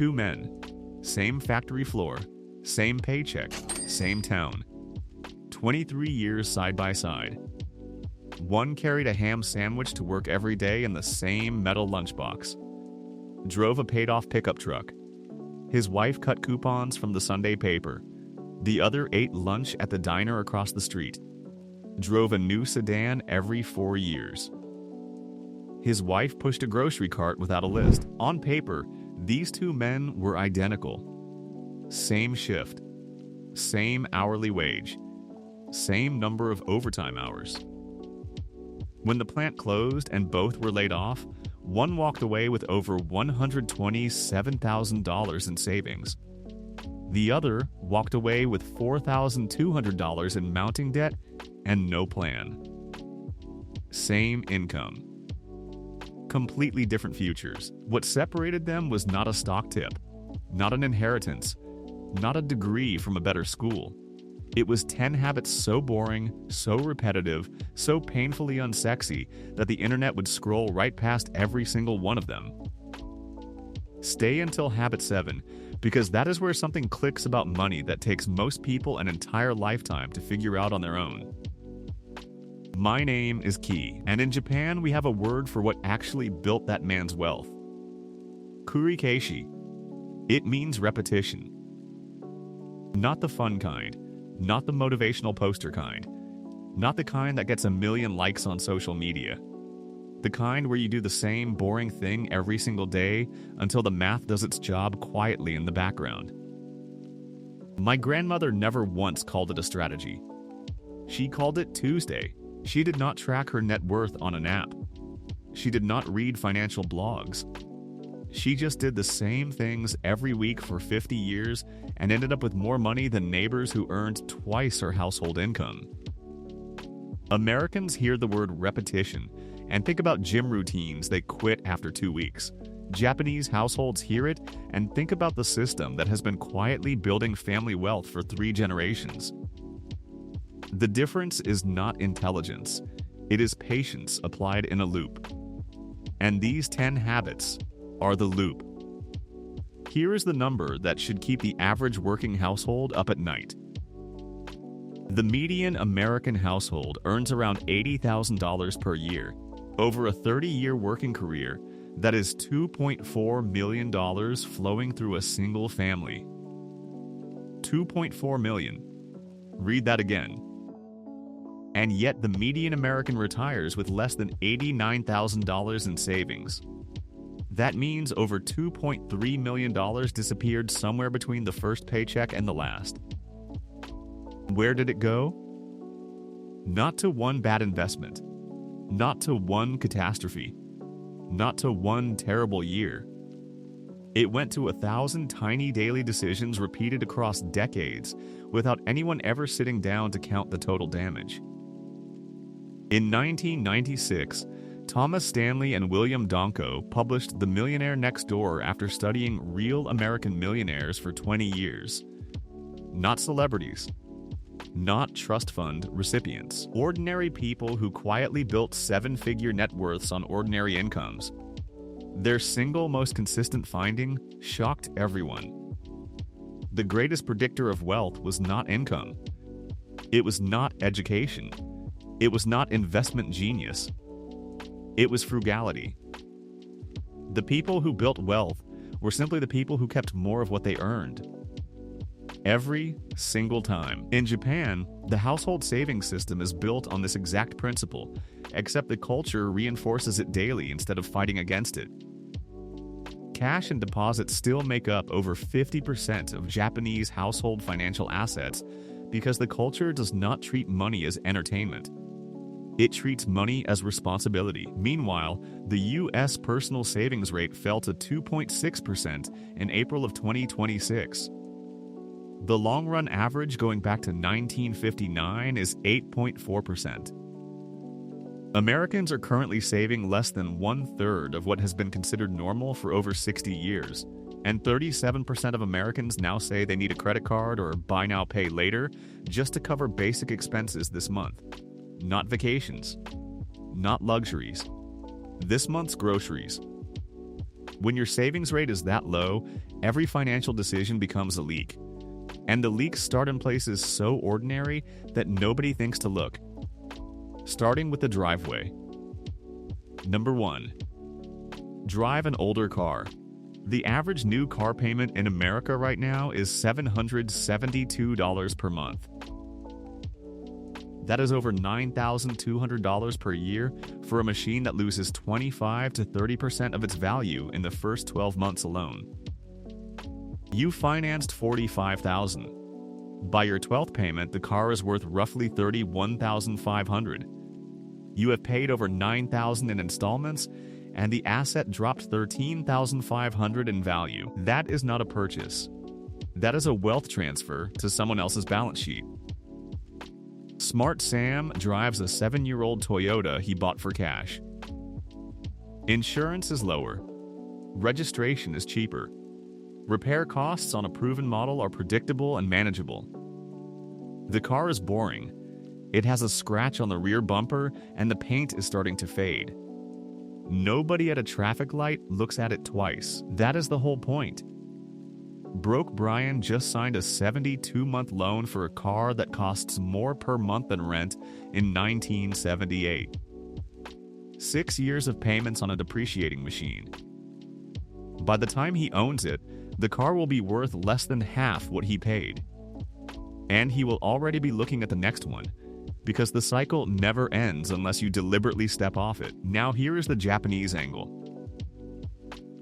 Two men, same factory floor, same paycheck, same town. 23 years side by side. One carried a ham sandwich to work every day in the same metal lunchbox. Drove a paid-off pickup truck. His wife cut coupons from the Sunday paper. The other ate lunch at the diner across the street. Drove a new sedan every 4 years. His wife pushed a grocery cart without a list. On paper, these two men were identical. Same shift, same hourly wage, same number of overtime hours. When the plant closed and both were laid off, one walked away with over $127,000 in savings. The other walked away with $4,200 in mounting debt and no plan. Same income. Completely different futures. What separated them was not a stock tip, not an inheritance, not a degree from a better school. It was 10 habits so boring, so repetitive, so painfully unsexy that the internet would scroll right past every single one of them. Stay until habit 7, because that is where something clicks about money that takes most people an entire lifetime to figure out on their own. My name is Ki, and in Japan we have a word for what actually built that man's wealth. Kurikeshi. It means repetition. Not the fun kind. Not the motivational poster kind. Not the kind that gets a million likes on social media. The kind where you do the same boring thing every single day until the math does its job quietly in the background. My grandmother never once called it a strategy. She called it Tuesday. She did not track her net worth on an app. She did not read financial blogs. She just did the same things every week for 50 years and ended up with more money than neighbors who earned twice her household income. Americans hear the word repetition and think about gym routines they quit after 2 weeks. Japanese households hear it and think about the system that has been quietly building family wealth for 3 generations. The difference is not intelligence. It is patience applied in a loop. And these 10 habits are the loop. Here is the number that should keep the average working household up at night. The median American household earns around $80,000 per year. Over a 30-year working career, that is $2.4 million flowing through a single family. $2.4 million. Read that again. And yet the median American retires with less than $89,000 in savings. That means over $2.3 million disappeared somewhere between the first paycheck and the last. Where did it go? Not to one bad investment, not to one catastrophe, not to one terrible year. It went to 1,000 tiny daily decisions repeated across decades without anyone ever sitting down to count the total damage. In 1996, Thomas Stanley and William Donko published The Millionaire Next Door after studying real American millionaires for 20 years. Not celebrities. Not trust fund recipients. Ordinary people who quietly built 7-figure net worths on ordinary incomes. Their single most consistent finding shocked everyone. The greatest predictor of wealth was not income. It was not education. It was not investment genius. It was frugality. The people who built wealth were simply the people who kept more of what they earned. Every single time. In Japan, the household savings system is built on this exact principle, except the culture reinforces it daily instead of fighting against it. Cash and deposits still make up over 50% of Japanese household financial assets because the culture does not treat money as entertainment. It treats money as responsibility. Meanwhile, the U.S. personal savings rate fell to 2.6% in April of 2026. The long-run average going back to 1959 is 8.4%. Americans are currently saving less than 1/3 of what has been considered normal for over 60 years, and 37% of Americans now say they need a credit card or buy now, pay later just to cover basic expenses this month. Not vacations, not luxuries. This month's groceries. When your savings rate is that low, every financial decision becomes a leak. And the leaks start in places so ordinary that nobody thinks to look. Starting with the driveway. Number 1. Drive an older car. The average new car payment in America right now is $772 per month. That is over $9,200 per year for a machine that loses 25 to 30% of its value in the first 12 months alone. You financed $45,000. By your 12th payment, the car is worth roughly $31,500. You have paid over $9,000 in installments, and the asset dropped $13,500 in value. That is not a purchase. That is a wealth transfer to someone else's balance sheet. Smart Sam drives a 7-year-old Toyota he bought for cash. Insurance is lower. Registration is cheaper. Repair costs on a proven model are predictable and manageable. The car is boring. It has a scratch on the rear bumper and the paint is starting to fade. Nobody at a traffic light looks at it twice. That is the whole point. Broke Brian just signed a 72-month loan for a car that costs more per month than rent in 1978. 6 years of payments on a depreciating machine. By the time he owns it, the car will be worth less than half what he paid. And he will already be looking at the next one, because the cycle never ends unless you deliberately step off it. Now here is the Japanese angle.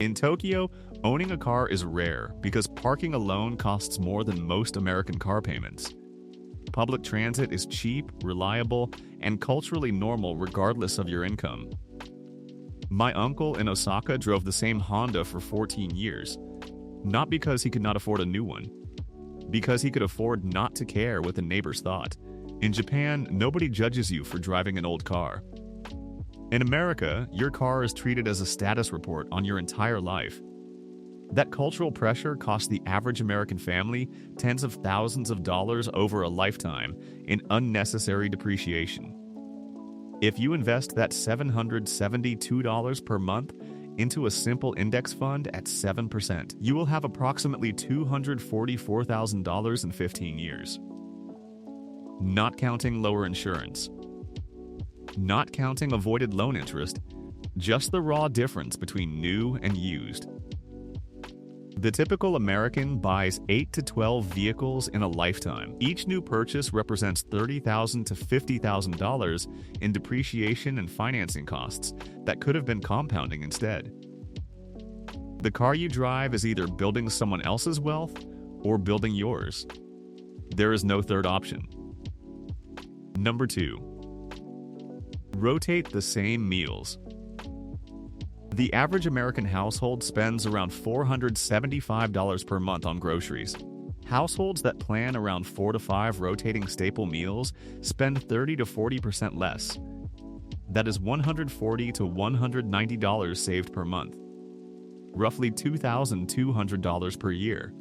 In Tokyo, owning a car is rare because parking alone costs more than most American car payments. Public transit is cheap, reliable, and culturally normal regardless of your income. My uncle in Osaka drove the same Honda for 14 years, not because he could not afford a new one, because he could afford not to care what the neighbors thought. In Japan, nobody judges you for driving an old car. In America, your car is treated as a status report on your entire life. That cultural pressure costs the average American family tens of thousands of dollars over a lifetime in unnecessary depreciation. If you invest that $772 per month into a simple index fund at 7%, you will have approximately $244,000 in 15 years. Not counting lower insurance. Not counting avoided loan interest, just the raw difference between new and used. The typical American buys 8 to 12 vehicles in a lifetime. Each new purchase represents $30,000 to $50,000 in depreciation and financing costs that could have been compounding instead. The car you drive is either building someone else's wealth or building yours. There is no third option. Number 2. Rotate the same meals. The average American household spends around $475 per month on groceries. Households that plan around 4 to 5 rotating staple meals spend 30 to 40% less. That is $140 to $190 saved per month. Roughly $2,200 per year.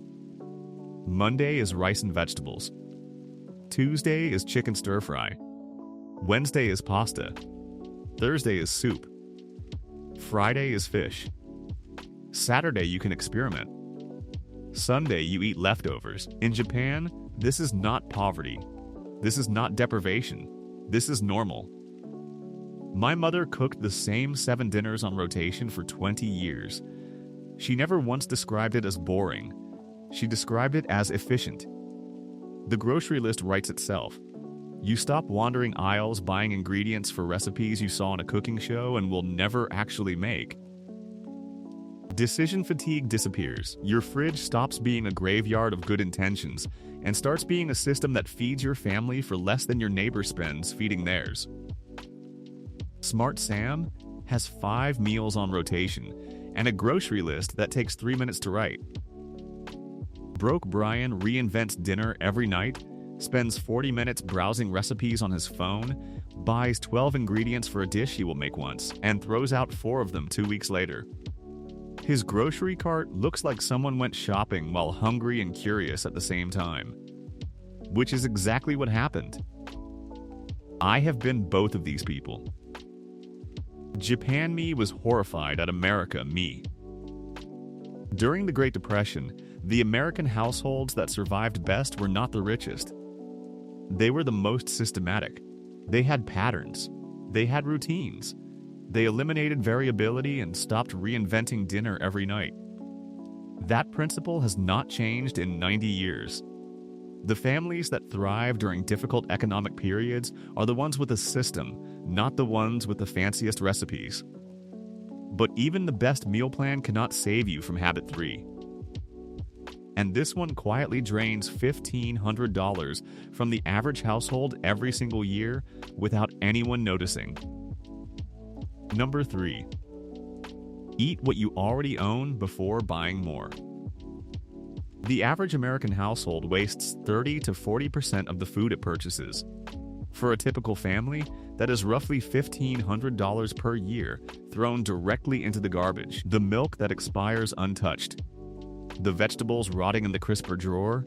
Monday is rice and vegetables. Tuesday is chicken stir-fry. Wednesday is pasta. Thursday is soup. Friday is fish. Saturday you can experiment. Sunday you eat leftovers. In Japan, this is not poverty. This is not deprivation. This is normal. My mother cooked the same 7 dinners on rotation for 20 years. She never once described it as boring. She described it as efficient. The grocery list writes itself. You stop wandering aisles buying ingredients for recipes you saw on a cooking show and will never actually make. Decision fatigue disappears. Your fridge stops being a graveyard of good intentions and starts being a system that feeds your family for less than your neighbor spends feeding theirs. Smart Sam has 5 meals on rotation and a grocery list that takes 3 minutes to write. Broke Brian reinvents dinner every night, spends 40 minutes browsing recipes on his phone, buys 12 ingredients for a dish he will make once, and throws out 4 of them 2 weeks later. His grocery cart looks like someone went shopping while hungry and curious at the same time. Which is exactly what happened. I have been both of these people. Japan me was horrified at America me. During the Great Depression, the American households that survived best were not the richest. They were the most systematic. They had patterns. They had routines. They eliminated variability and stopped reinventing dinner every night. That principle has not changed in 90 years. The families that thrive during difficult economic periods are the ones with a system, not the ones with the fanciest recipes. But even the best meal plan cannot save you from habit 3. And this one quietly drains $1,500 from the average household every single year without anyone noticing. Number 3. Eat what you already own before buying more. The average American household wastes 30 to 40% of the food it purchases. For a typical family, that is roughly $1,500 per year thrown directly into the garbage. The milk that expires untouched, the vegetables rotting in the crisper drawer,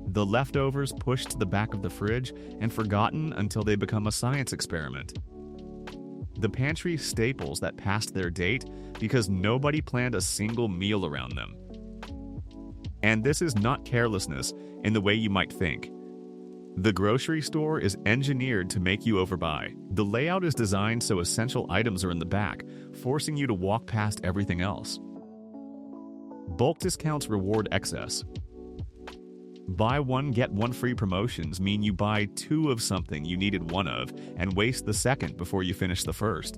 the leftovers pushed to the back of the fridge and forgotten until they become a science experiment. The pantry staples that passed their date because nobody planned a single meal around them. And this is not carelessness in the way you might think. The grocery store is engineered to make you overbuy. The layout is designed so essential items are in the back, forcing you to walk past everything else. Bulk discounts reward excess. Buy one, get one free promotions mean you buy 2 of something you needed 1 of and waste the second before you finish the first.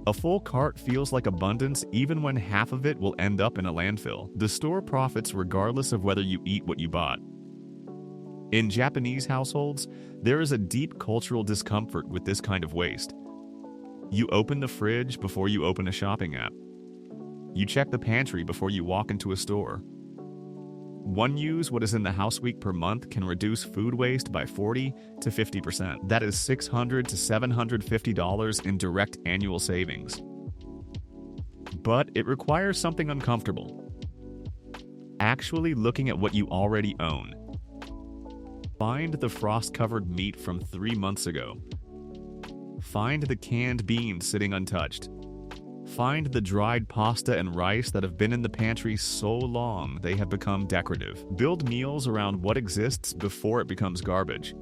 A full cart feels like abundance even when half of it will end up in a landfill. The store profits regardless of whether you eat what you bought. In Japanese households, there is a deep cultural discomfort with this kind of waste. You open the fridge before you open a shopping app. You check the pantry before you walk into a store. One use what is in the house week per month can reduce food waste by 40 to 50%. That is $600 to $750 in direct annual savings. But it requires something uncomfortable. Actually looking at what you already own. Find the frost-covered meat from 3 months ago. Find the canned beans sitting untouched. Find the dried pasta and rice that have been in the pantry so long they have become decorative. Build meals around what exists before it becomes garbage.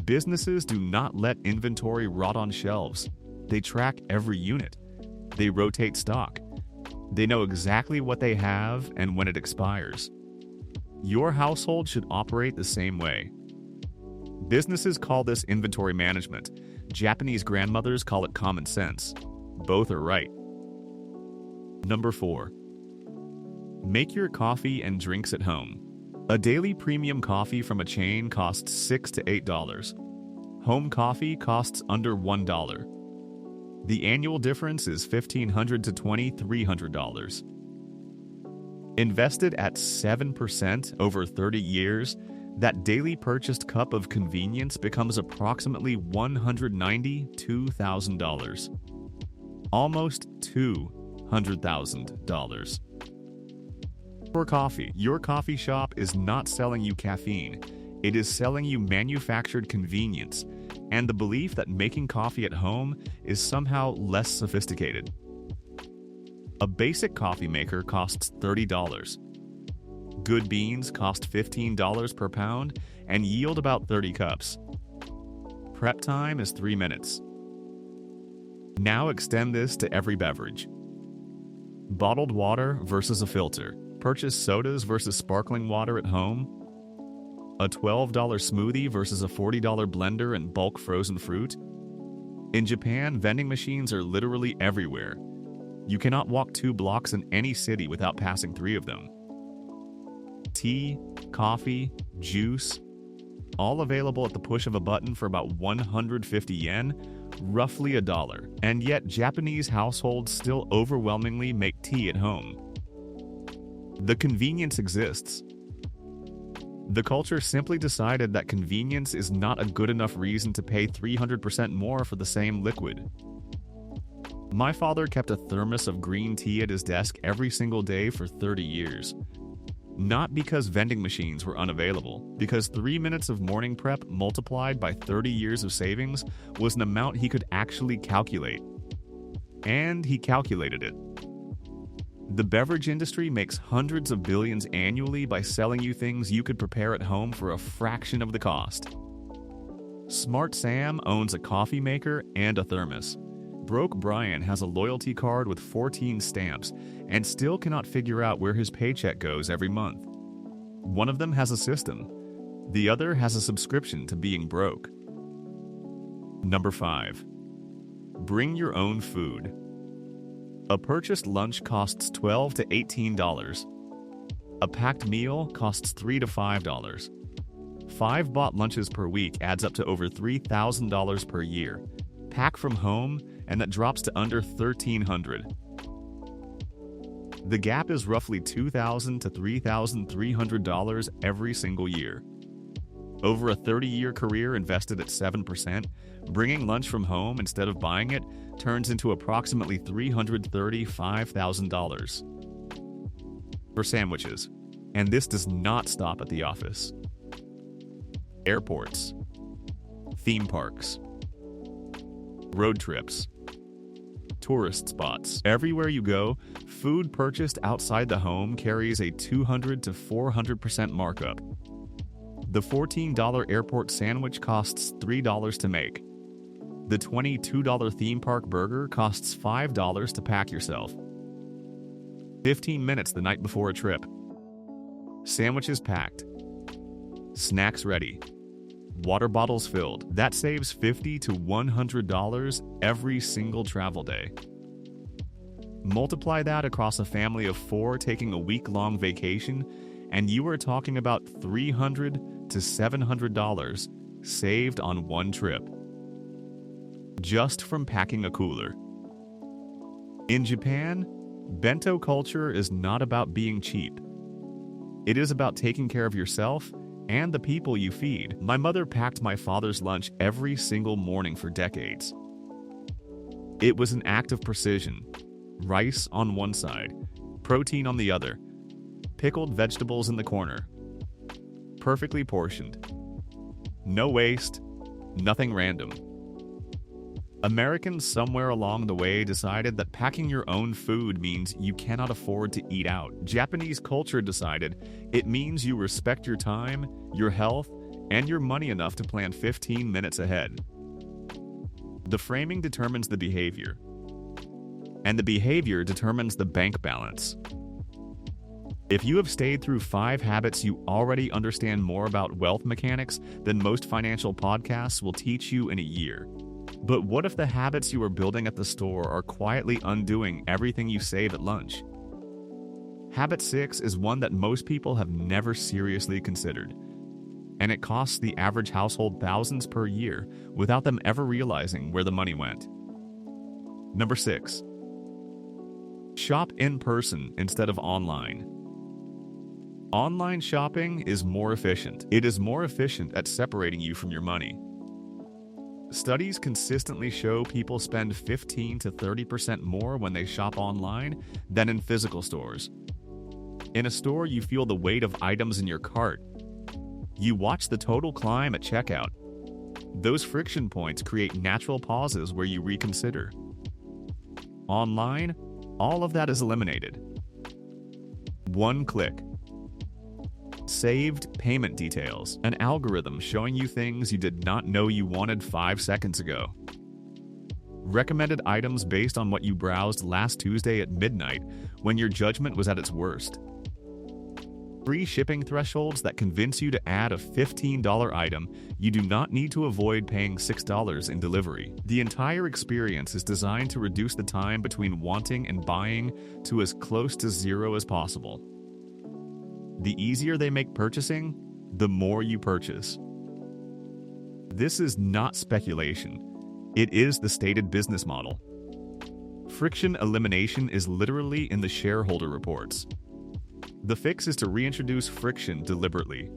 Businesses do not let inventory rot on shelves. They track every unit. They rotate stock. They know exactly what they have and when it expires. Your household should operate the same way. Businesses call this inventory management. Japanese grandmothers call it common sense. Both are right. Number 4. Make your coffee and drinks at home. A daily premium coffee from a chain costs $6 to $8. Home coffee costs under $1. The annual difference is $1,500 to $2,300. Invested at 7% over 30 years, that daily purchased cup of convenience becomes approximately $192,000. Almost $200,000. For coffee, your coffee shop is not selling you caffeine. It is selling you manufactured convenience and the belief that making coffee at home is somehow less sophisticated. A basic coffee maker costs $30. Good beans cost $15 per pound and yield about 30 cups. Prep time is 3 minutes. Now extend this to every beverage. Bottled water versus a filter. Purchase sodas versus sparkling water at home. A $12 smoothie versus a $40 blender and bulk frozen fruit. In Japan, vending machines are literally everywhere. You cannot walk 2 blocks in any city without passing 3 of them. Tea, coffee, juice, all available at the push of a button for about 150 yen, roughly $1. And yet, Japanese households still overwhelmingly make tea at home. The convenience exists. The culture simply decided that convenience is not a good enough reason to pay 300% more for the same liquid. My father kept a thermos of green tea at his desk every single day for 30 years. Not because vending machines were unavailable, because 3 minutes of morning prep multiplied by 30 years of savings was an amount he could actually calculate. And he calculated it. The beverage industry makes hundreds of billions annually by selling you things you could prepare at home for a fraction of the cost. Smart Sam owns a coffee maker and a thermos. Broke Brian has a loyalty card with 14 stamps and still cannot figure out where his paycheck goes every month. One of them has a system. The other has a subscription to being broke. Number 5. Bring your own food. A purchased lunch costs $12 to $18. A packed meal costs $3 to $5. 5 bought lunches per week adds up to over $3,000 per year. Pack from home, and that drops to under $1,300. The gap is roughly $2,000 to $3,300 every single year. Over a 30-year career invested at 7%, bringing lunch from home instead of buying it turns into approximately $335,000 for sandwiches. And this does not stop at the office. Airports, theme parks, road trips, tourist spots. Everywhere you go, food purchased outside the home carries a 200 to 400% markup. The $14 airport sandwich costs $3 to make. The $22 theme park burger costs $5 to pack yourself. 15 minutes the night before a trip. Sandwiches packed. Snacks ready. Water bottles filled. That saves $50 to $100 every single travel day. Multiply that across a family of 4 taking a week-long vacation, and you are talking about $300 to $700 saved on one trip, just from packing a cooler. In Japan, bento culture is not about being cheap. It is about taking care of yourself and the people you feed. My mother packed my father's lunch every single morning for decades. It was an act of precision. Rice on one side, protein on the other, pickled vegetables in the corner. Perfectly portioned. No waste, nothing random. Americans somewhere along the way decided that packing your own food means you cannot afford to eat out. Japanese culture decided it means you respect your time, your health, and your money enough to plan 15 minutes ahead. The framing determines the behavior, and the behavior determines the bank balance. If you have stayed through 5 habits, you already understand more about wealth mechanics than most financial podcasts will teach you in a year. But what if the habits you are building at the store are quietly undoing everything you save at lunch? Habit 6 is one that most people have never seriously considered, and it costs the average household thousands per year without them ever realizing where the money went. Number 6. Shop in person instead of online. Online shopping is more efficient. It is more efficient at separating you from your money. Studies consistently show people spend 15 to 30% more when they shop online than in physical stores. In a store, you feel the weight of items in your cart. You watch the total climb at checkout. Those friction points create natural pauses where you reconsider. Online, all of that is eliminated. One click. Saved payment details, an algorithm showing you things you did not know you wanted 5 seconds ago. Recommended items based on what you browsed last Tuesday at midnight when your judgment was at its worst. Free shipping thresholds that convince you to add a $15 item you do not need to avoid paying $6 in delivery. The entire experience is designed to reduce the time between wanting and buying to as close to 0 as possible. The easier they make purchasing, the more you purchase. This is not speculation. It is the stated business model. Friction elimination is literally in the shareholder reports. The fix is to reintroduce friction deliberately.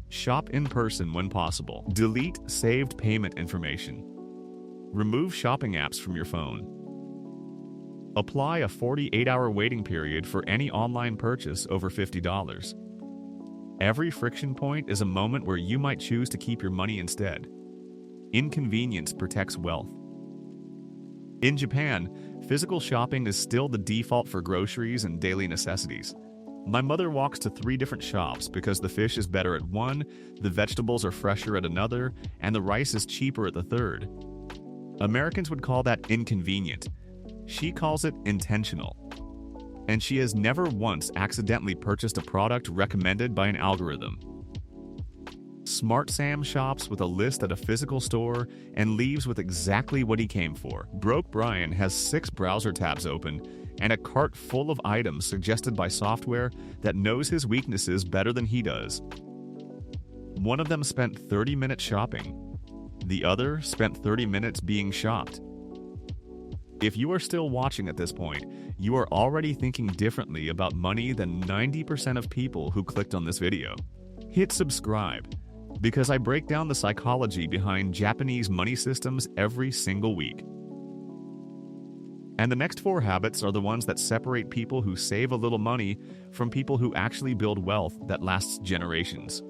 Shop in person when possible. Delete saved payment information. Remove shopping apps from your phone. Apply a 48-hour waiting period for any online purchase over $50. Every friction point is a moment where you might choose to keep your money instead. Inconvenience protects wealth. In Japan, Physical shopping is still the default for groceries and daily necessities. My mother walks to 3 different shops because the fish is better at one, the vegetables are fresher at another, and the rice is cheaper at the third. Americans would call that inconvenient. She calls it intentional. And she has never once accidentally purchased a product recommended by an algorithm. Smart Sam shops with a list at a physical store and leaves with exactly what he came for. Broke Brian has 6 browser tabs open and a cart full of items suggested by software that knows his weaknesses better than he does. One of them spent 30 minutes shopping. The other spent 30 minutes being shopped. If you are still watching at this point, you are already thinking differently about money than 90% of people who clicked on this video. Hit subscribe, because I break down the psychology behind Japanese money systems every single week. And the next 4 habits are the ones that separate people who save a little money from people who actually build wealth that lasts generations.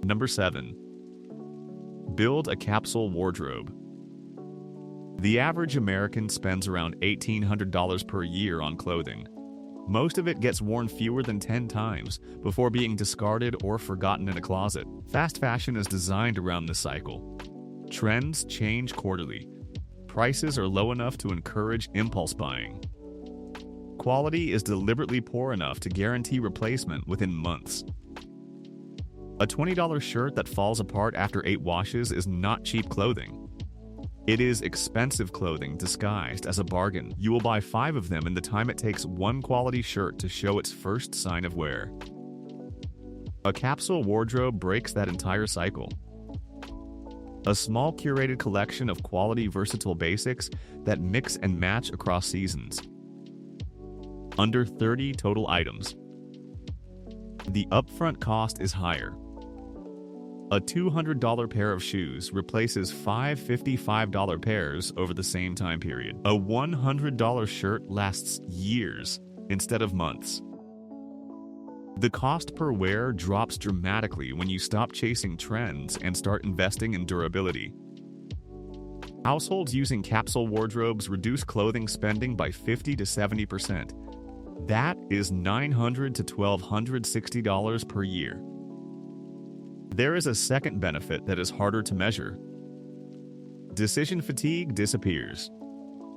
Number 7. Build a capsule wardrobe. The average American spends around $1,800 per year on clothing. Most of it gets worn fewer than 10 times before being discarded or forgotten in a closet. Fast fashion is designed around this cycle. Trends change quarterly. Prices are low enough to encourage impulse buying. Quality is deliberately poor enough to guarantee replacement within months. A $20 shirt that falls apart after 8 washes is not cheap clothing. It is expensive clothing disguised as a bargain. You will buy 5 of them in the time it takes one quality shirt to show its first sign of wear. A capsule wardrobe breaks that entire cycle. A small curated collection of quality versatile basics that mix and match across seasons. Under 30 total items. The upfront cost is higher. A $200 pair of shoes replaces 5 $55 pairs over the same time period. A $100 shirt lasts years instead of months. The cost per wear drops dramatically when you stop chasing trends and start investing in durability. Households using capsule wardrobes reduce clothing spending by 50 to 70%. That is $900 to $1,260 per year. There is a second benefit that is harder to measure. Decision fatigue disappears.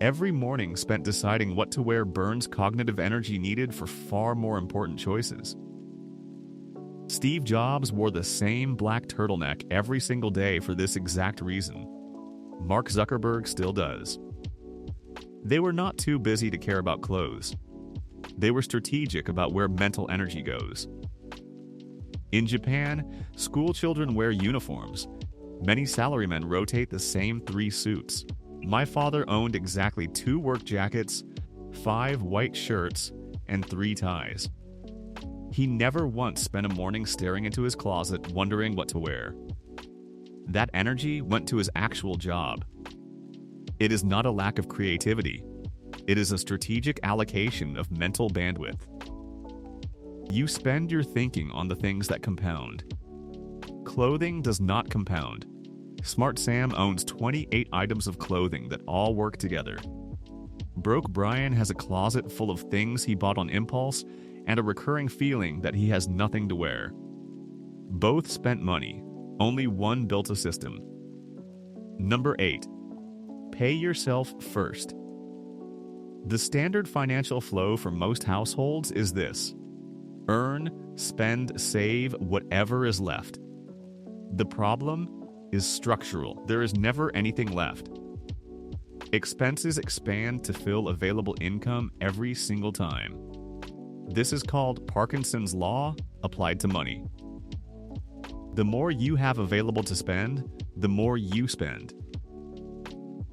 Every morning spent deciding what to wear burns cognitive energy needed for far more important choices. Steve Jobs wore the same black turtleneck every single day for this exact reason. Mark Zuckerberg still does. They were not too busy to care about clothes. They were strategic about where mental energy goes. In Japan, school children wear uniforms. Many salarymen rotate the same 3 suits. My father owned exactly 2 work jackets, 5 white shirts, and 3 ties. He never once spent a morning staring into his closet wondering what to wear. That energy went to his actual job. It is not a lack of creativity. It is a strategic allocation of mental bandwidth. You spend your thinking on the things that compound. Clothing does not compound. Smart Sam owns 28 items of clothing that all work together. Broke Brian has a closet full of things he bought on impulse and a recurring feeling that he has nothing to wear. Both spent money. Only one built a system. Number 8. Pay yourself first. The standard financial flow for most households is this: earn, spend, save whatever is left. The problem is structural. There is never anything left. Expenses expand to fill available income every single time. This is called Parkinson's Law applied to money. The more you have available to spend, the more you spend.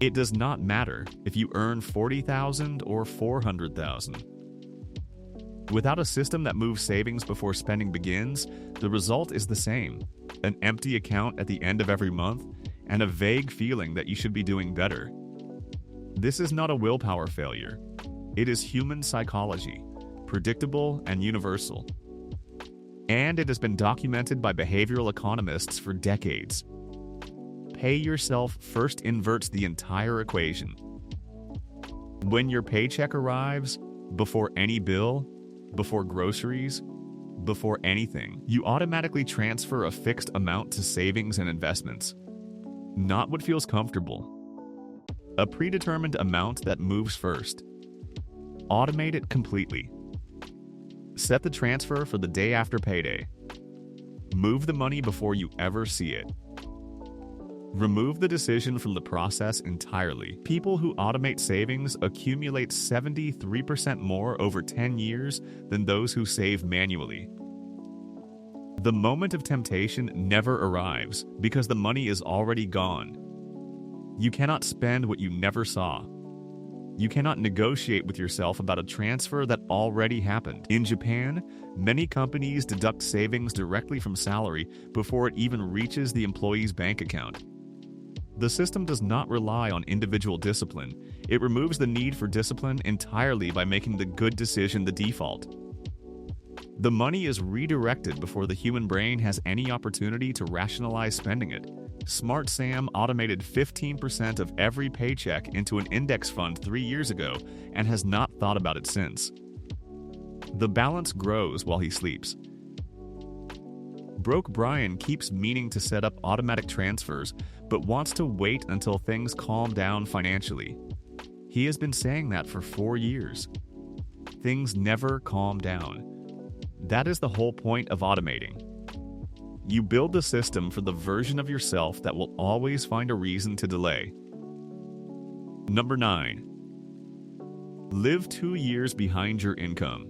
It does not matter if you earn $40,000 or $400,000. Without a system that moves savings before spending begins, the result is the same: an empty account at the end of every month and a vague feeling that you should be doing better. This is not a willpower failure. It is human psychology, predictable and universal. And it has been documented by behavioral economists for decades. Pay yourself first inverts the entire equation. When your paycheck arrives, before any bill, before groceries, before anything, you automatically transfer a fixed amount to savings and investments. Not what feels comfortable. A predetermined amount that moves first. Automate it completely. Set the transfer for the day after payday. Move the money before you ever see it. Remove the decision from the process entirely. People who automate savings accumulate 73% more over 10 years than those who save manually. The moment of temptation never arrives because the money is already gone. You cannot spend what you never saw. You cannot negotiate with yourself about a transfer that already happened. In Japan, many companies deduct savings directly from salary before it even reaches the employee's bank account. The system does not rely on individual discipline. It removes the need for discipline entirely by making the good decision the default. The money is redirected before the human brain has any opportunity to rationalize spending it. Smart Sam automated 15% of every paycheck into an index fund 3 years ago and has not thought about it since. The balance grows while he sleeps. Broke Brian keeps meaning to set up automatic transfers, but wants to wait until things calm down financially. He has been saying that for 4 years. Things never calm down. That is the whole point of automating. You build the system for the version of yourself that will always find a reason to delay. Number 9. Live 2 years behind your income.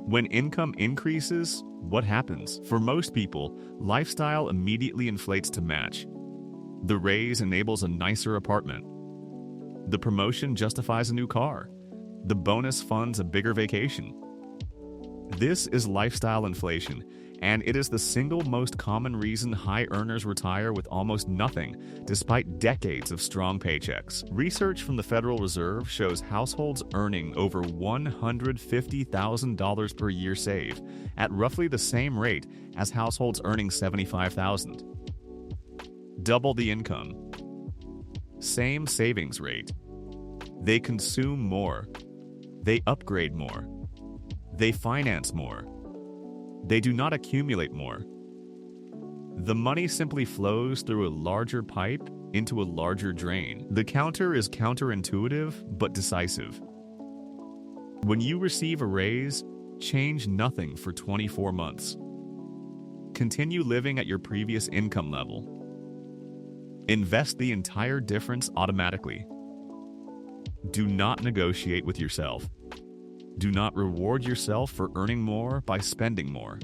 When income increases, what happens? For most people, lifestyle immediately inflates to match. The raise enables a nicer apartment. The promotion justifies a new car. The bonus funds a bigger vacation. This is lifestyle inflation, and it is the single most common reason high earners retire with almost nothing, despite decades of strong paychecks. Research from the Federal Reserve shows households earning over $150,000 per year save, at roughly the same rate as households earning $75,000. Double the income. Same savings rate. They consume more. They upgrade more. They finance more. They do not accumulate more. The money simply flows through a larger pipe into a larger drain. The counter is counterintuitive but decisive. When you receive a raise, change nothing for 24 months. Continue living at your previous income level. Invest the entire difference automatically. Do not negotiate with yourself. Do not reward yourself for earning more by spending more.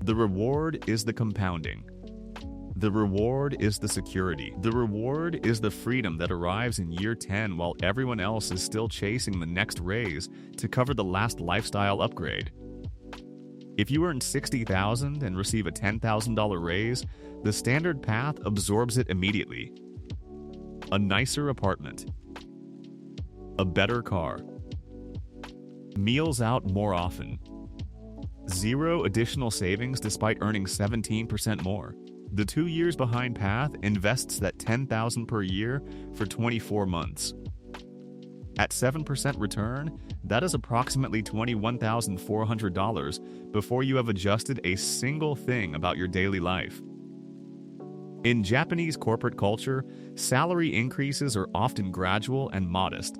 The reward is the compounding. The reward is the security. The reward is the freedom that arrives in year 10 while everyone else is still chasing the next raise to cover the last lifestyle upgrade. If you earn $60,000 and receive a $10,000 raise, the standard path absorbs it immediately. A nicer apartment. A better car. Meals out more often. Zero additional savings despite earning 17% more. The 2 years behind path invests that $10,000 per year for 24 months. At 7% return, that is approximately $21,400 before you have adjusted a single thing about your daily life. In Japanese corporate culture, salary increases are often gradual and modest.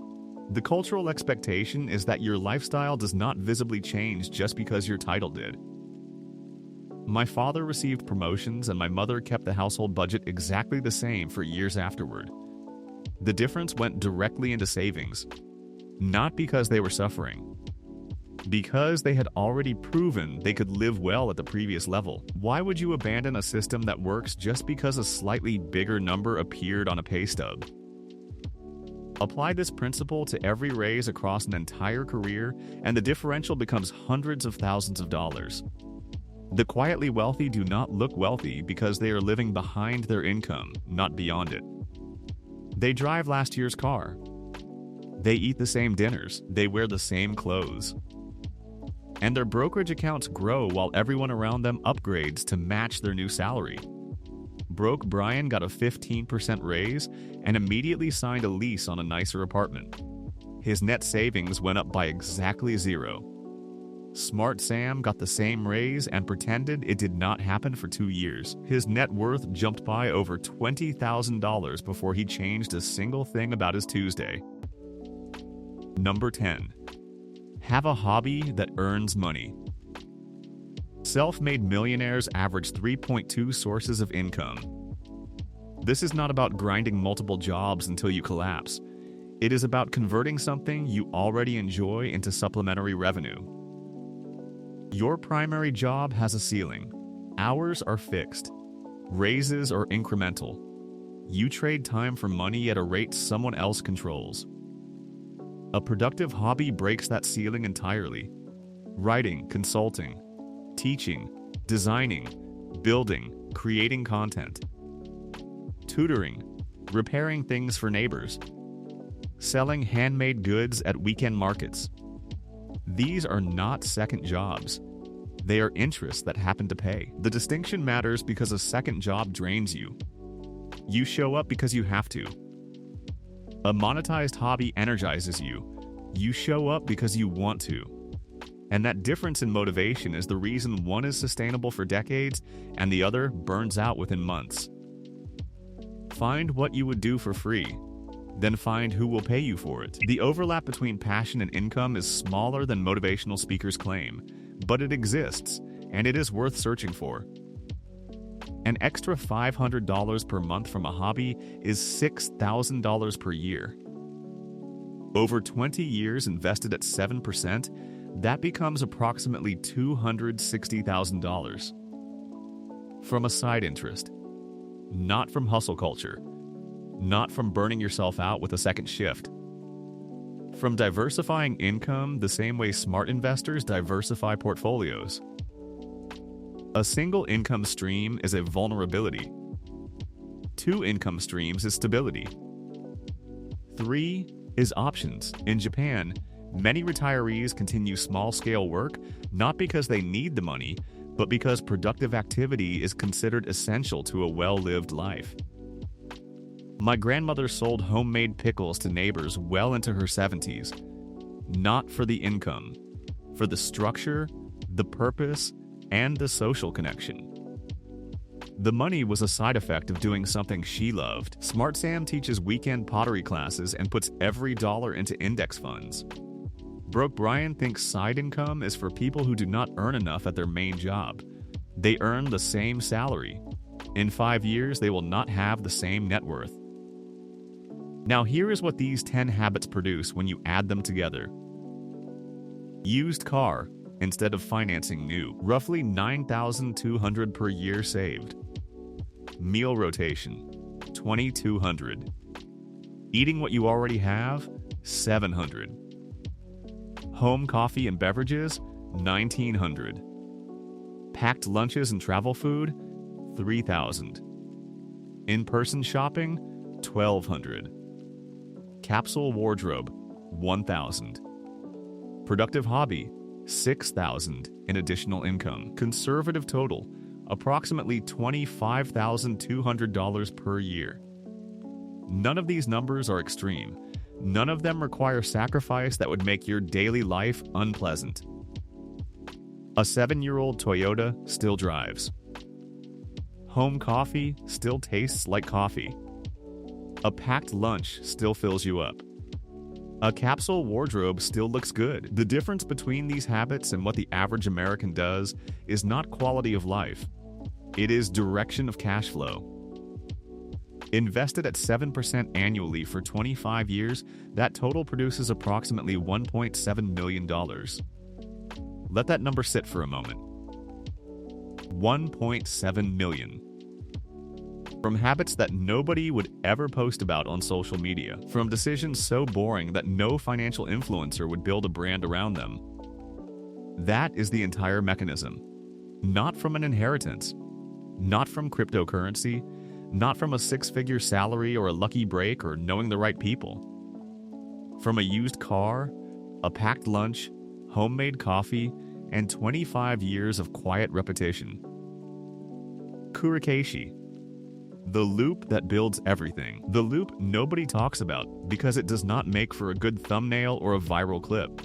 The cultural expectation is that your lifestyle does not visibly change just because your title did. My father received promotions and my mother kept the household budget exactly the same for years afterward. The difference went directly into savings, not because they were suffering, because they had already proven they could live well at the previous level. Why would you abandon a system that works just because a slightly bigger number appeared on a pay stub? Apply this principle to every raise across an entire career, and the differential becomes hundreds of thousands of dollars. The quietly wealthy do not look wealthy because they are living behind their income, not beyond it. They drive last year's car. They eat the same dinners. They wear the same clothes. And their brokerage accounts grow while everyone around them upgrades to match their new salary. Broke Brian got a 15% raise and immediately signed a lease on a nicer apartment. His net savings went up by exactly zero. Smart Sam got the same raise and pretended it did not happen for 2 years. His net worth jumped by over $20,000 before he changed a single thing about his Tuesday. Number 10. Have a hobby that earns money. Self-made millionaires average 3.2 sources of income. This is not about grinding multiple jobs until you collapse. It is about converting something you already enjoy into supplementary revenue. Your primary job has a ceiling. Hours are fixed. Raises are incremental. You trade time for money at a rate someone else controls. A productive hobby breaks that ceiling entirely. Writing, consulting, teaching, designing, building, creating content, tutoring, repairing things for neighbors, selling handmade goods at weekend markets. These are not second jobs. They are interests that happen to pay. The distinction matters because a second job drains you. You show up because you have to. A monetized hobby energizes you. You show up because you want to. And that difference in motivation is the reason one is sustainable for decades and the other burns out within months. Find what you would do for free, then find who will pay you for it. The overlap between passion and income is smaller than motivational speakers claim, but it exists, and it is worth searching for. An extra $500 per month from a hobby is $6,000 per year. Over 20 years invested at 7%, that becomes approximately $260,000. From a side interest, not from hustle culture, not from burning yourself out with a second shift. From diversifying income the same way smart investors diversify portfolios. A single income stream is a vulnerability. 2 income streams is stability. 3 is options. In Japan, many retirees continue small-scale work not because they need the money, but because productive activity is considered essential to a well-lived life. My grandmother sold homemade pickles to neighbors well into her 70s, not for the income, for the structure, the purpose, and the social connection. The money was a side effect of doing something she loved. Smart Sam teaches weekend pottery classes and puts every dollar into index funds. Broke Brian thinks side income is for people who do not earn enough at their main job. They earn the same salary. In 5 years, they will not have the same net worth. Now here is what these 10 habits produce when you add them together. Used car instead of financing new, roughly $9,200 per year saved. Meal rotation, $2,200. Eating what you already have, $700. Home coffee and beverages, $1,900. Packed lunches and travel food, $3,000. In-person shopping, $1,200. Capsule wardrobe, $1,000. Productive hobby, $6,000 in additional income. Conservative total, approximately $25,200 per year. None of these numbers are extreme. None of them require sacrifice that would make your daily life unpleasant. A 7-year-old Toyota still drives. Home coffee still tastes like coffee. A packed lunch still fills you up. A capsule wardrobe still looks good. The difference between these habits and what the average American does is not quality of life. It is direction of cash flow. Invested at 7% annually for 25 years, that total produces approximately $1.7 million. Let that number sit for a moment. $1.7 million. From habits that nobody would ever post about on social media, from decisions so boring that no financial influencer would build a brand around them. That is the entire mechanism. Not from an inheritance, not from cryptocurrency, not from a 6-figure salary or a lucky break or knowing the right people. From a used car, a packed lunch, homemade coffee, and 25 years of quiet repetition. Kurikeishi. The loop that builds everything. The loop nobody talks about because it does not make for a good thumbnail or a viral clip.